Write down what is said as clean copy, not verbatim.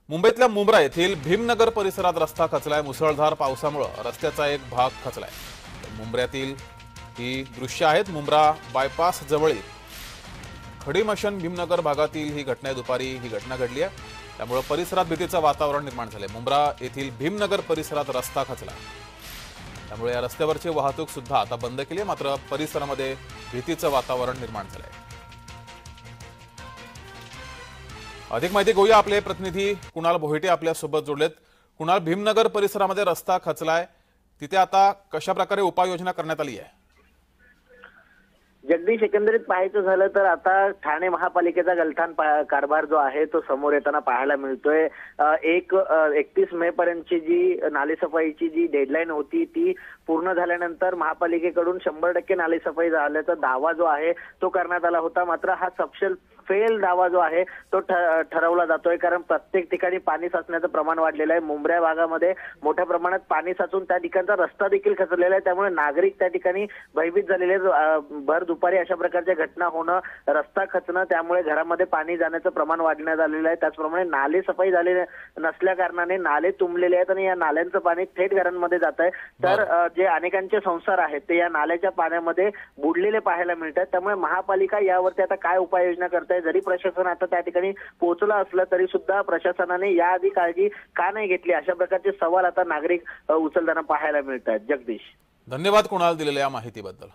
मुंबईतल्या मुंब्रा येथील भीमनगर परिसरात रस्ता खचलाय। मुसळधार पावसामुळे रस्त्याचा एक भाग खचलाय। मुंब्र्यातील ही दृश्य आहेत। मुंब्रा बायपास जवळील खडीमशन भीमनगर भागातील ही घटना आहे। दुपारी ही घटना घडली आहे, त्यामुळे परिसरात भीतीचं वातावरण निर्माण झालंय। मुंब्रा येथील भीमनगर परिसरात रस्ता खचला, त्यामुळे या रस्त्यावरची वाहतूक सुद्धा आता बंद केली आहे। मात्र परिसरामध्ये भीतीचं वातावरण निर्माण झालंय। अधिक माहिती घेऊया, आपले प्रतिनिधी कुणाल भोईटे आपल्या सोबत जोडलेत। कुणाल, भीमनगर परिसरामध्ये रस्ता खचलाय, तिथे आता कशा प्रकारे उपाययोजना करण्यात आली आहे? जगदीश, एकंदरीत पाहायचं झालं तर आता ठाणे महापालिकेचा गलथान कारभार जो आहे तो समोर येताना पाहायला मिळतोय। 31 मे पर्यंतची जी नालेसफाईची जी डेडलाईन होती ती पूर्ण झाल्यानंतर महापालिकेकडून 100% नालेसफाई झाल्याचा दावा जो आहे तो करण्यात आला होता। मात्र हा सपशेल फेल दावा जो आहे तो ठरवला जातोय, कारण प्रत्येक ठिकाणी पाणी साचण्याचं प्रमाण वाढलेलं आहे। मुंब्रा भागामध्ये मोठ्या प्रमाणात पाणी साचून त्या ठिकाणचा रस्ता देखील खचलेला आहे, त्यामुळे नागरिक त्या ठिकाणी भयभीत झालेले आहेत। भर दुपारी अशा प्रकारच्या घटना होणं, रस्ता खचणं, त्यामुळे घरामध्ये पाणी जाण्याचं प्रमाण वाढण्यात आलेलं आहे। त्याचप्रमाणे नाले सफाई झाले नसल्या कारणाने नाले तुंबलेले आहेत आणि या नाल्यांचं पाणी थेट घरांमध्ये जात आहे। तर जे अनेकांचे संसार आहेत ते या नाल्याच्या पाण्यामध्ये बुडलेले पाहायला मिळतात। त्यामुळे महापालिका यावरती आता काय उपाययोजना करते, जरी प्रशासन आता त्या ठिकाणी पोहोचलं असलं तरी सुद्धा प्रशासनाने याआधी काळजी का नाही घेतली, अशा प्रकारचे सवाल आता नागरिक उचलताना पाहायला मिळतात। जगदीश, धन्यवाद कुणाल दिलेल्या या माहितीबद्दल।